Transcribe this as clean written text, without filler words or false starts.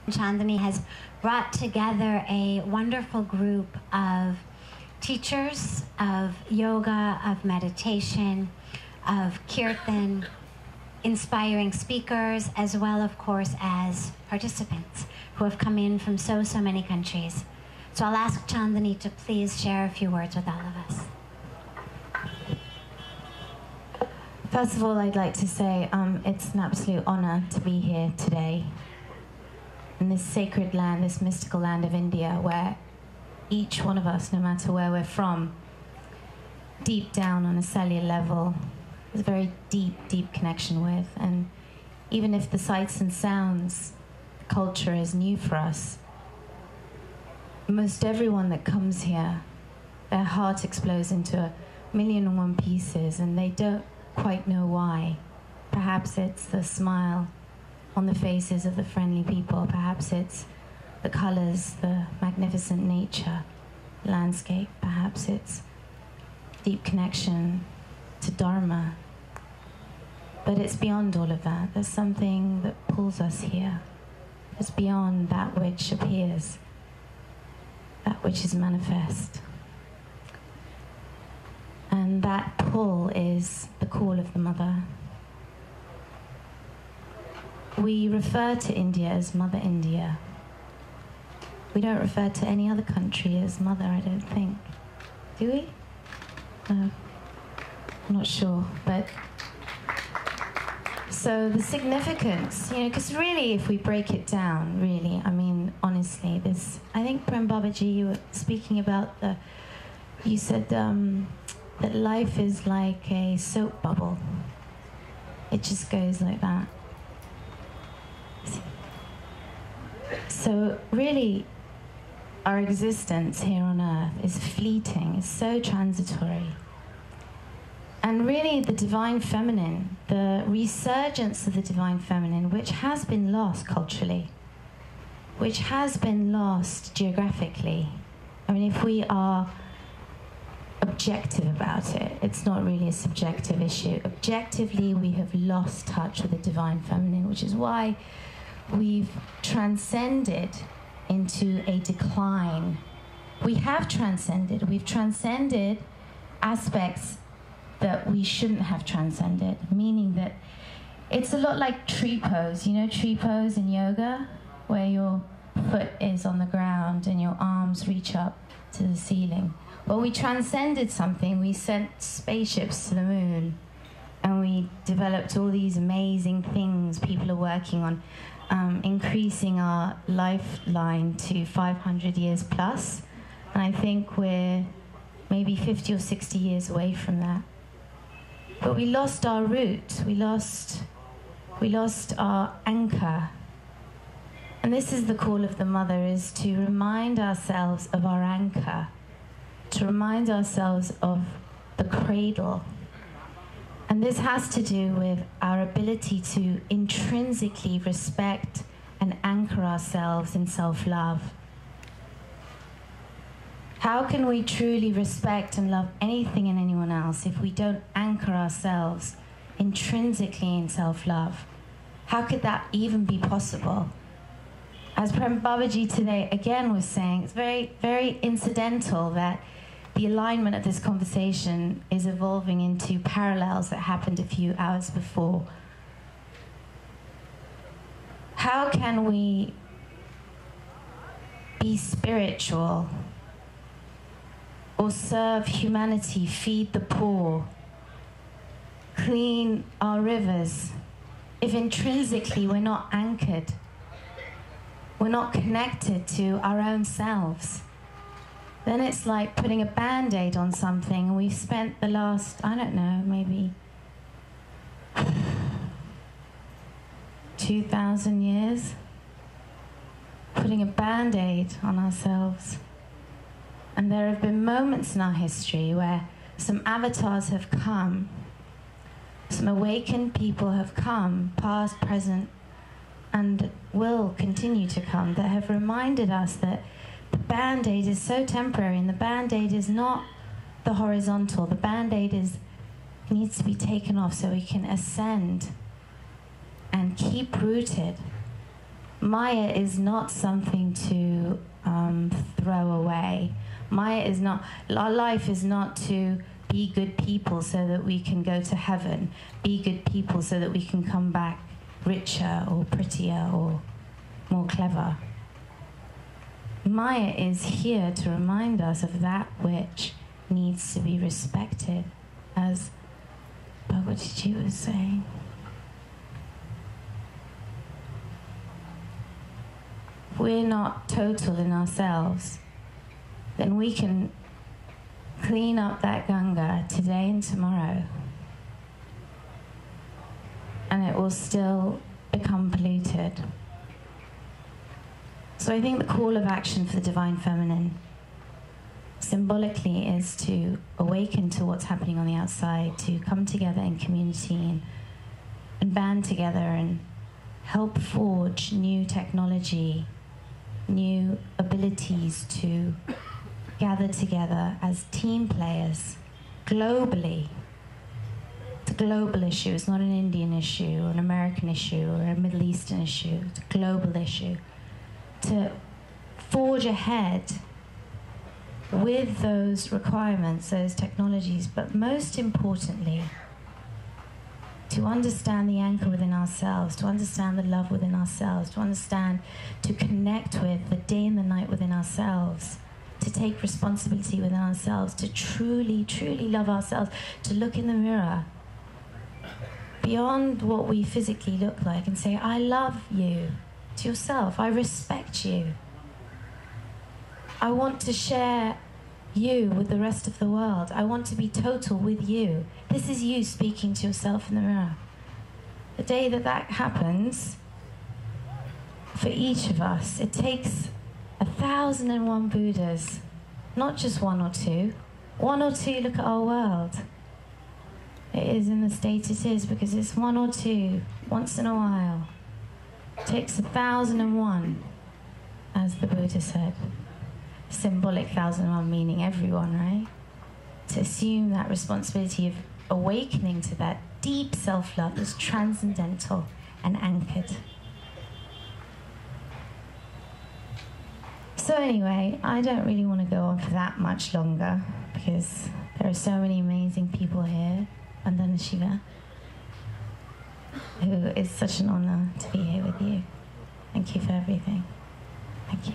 Chandanni has brought together a wonderful group of teachers of yoga, of meditation, of kirtan, inspiring speakers, as well, of course, as participants who have come in from so many countries. So I'll ask Chandanni to please share a few words with all of us. First of all, I'd like to say it's an absolute honor to be here today in this sacred land, this mystical land of India, where each one of us, no matter where we're from, deep down on a cellular level, there's a very deep connection with. And even if the sights and sounds culture is new for us, most everyone that comes here, their heart explodes into 1,000,001 pieces, and they don't quite know why. Perhaps it's the smile on the faces of the friendly people. Perhaps it's the colors, the magnificent nature, landscape. Perhaps it's deep connection to Dharma. But it's beyond all of that. There's something that pulls us here. It's beyond that which appears, that which is manifest. And that pull is the call of the mother. We refer to India as Mother India. We don't refer to any other country as mother, I don't think. Do we? No. I'm not sure, but so the significance, because really, if we break it down, really, I mean, honestly, I think Prem Babaji, you were speaking about you said that life is like a soap bubble. It just goes like that. So really, our existence here on earth is fleeting, it's so transitory. And really, the divine feminine, the resurgence of the divine feminine, which has been lost culturally, which has been lost geographically. I mean, if we are objective about it, it's not really a subjective issue. Objectively, we have lost touch with the divine feminine, which is why we've transcended into a decline. We have transcended. We've transcended aspects that we shouldn't have transcended, meaning that it's a lot like tree pose. You know tree pose in yoga, where your foot is on the ground and your arms reach up to the ceiling. Well, we transcended something. We sent spaceships to the moon, and we developed all these amazing things people are working on, increasing our lifeline to 500 years plus. And I think we're maybe 50 or 60 years away from that. But we lost our root. We lost our anchor. And this is the call of the mother, is to remind ourselves of our anchor, to remind ourselves of the cradle. And this has to do with our ability to intrinsically respect and anchor ourselves in self-love. How can we truly respect and love anything and anyone else if we don't anchor ourselves intrinsically in self-love? How could that even be possible? As Prem Babaji today again was saying, it's very, very incidental that the alignment of this conversation is evolving into parallels that happened a few hours before. How can we be spiritual or serve humanity, feed the poor, clean our rivers, if intrinsically we're not anchored, we're not connected to our own selves? Then it's like putting a Band-Aid on something, and we've spent the last, I don't know, maybe 2,000 years putting a Band-Aid on ourselves. And there have been moments in our history where some avatars have come, some awakened people have come, past, present, and will continue to come, that have reminded us that the Band-Aid is so temporary, and the Band-Aid is not the horizontal. The Band-Aid needs to be taken off so we can ascend and keep rooted Maya is not something to throw away. Maya is not, our life is not to be good people so that we can go to heaven, be good people so that we can come back richer or prettier or more clever. Maya is here to remind us of that which needs to be respected, as Bhagavad Gita was saying. If we're not total in ourselves, then we can clean up that Ganga today and tomorrow, and it will still become polluted. So I think the call of action for the Divine Feminine symbolically is to awaken to what's happening on the outside, to come together in community and band together and help forge new technology, new abilities to gather together as team players globally. It's a global issue. It's not an Indian issue or an American issue or a Middle Eastern issue. It's a global issue. To forge ahead with those requirements, those technologies, but most importantly, to understand the anchor within ourselves, to understand the love within ourselves, to understand, to connect with the day and the night within ourselves, to take responsibility within ourselves, to truly, truly love ourselves, to look in the mirror beyond what we physically look like and say, I love you, to yourself, I respect you. I want to share you with the rest of the world. I want to be total with you. This is you speaking to yourself in the mirror. The day that that happens, for each of us, it takes 1,001 Buddhas, not just one or two. One or two, look at our world. It is in the state it is because it's one or two, once in a while. It takes 1,001, as the Buddha said. Symbolic 1,001 meaning everyone, right? To assume that responsibility of awakening to that deep self-love that's transcendental and anchored. So anyway, I don't really want to go on for that much longer because there are so many amazing people here. Vandana Shiva, who is such an honor to be here with you. Thank you for everything. Thank you.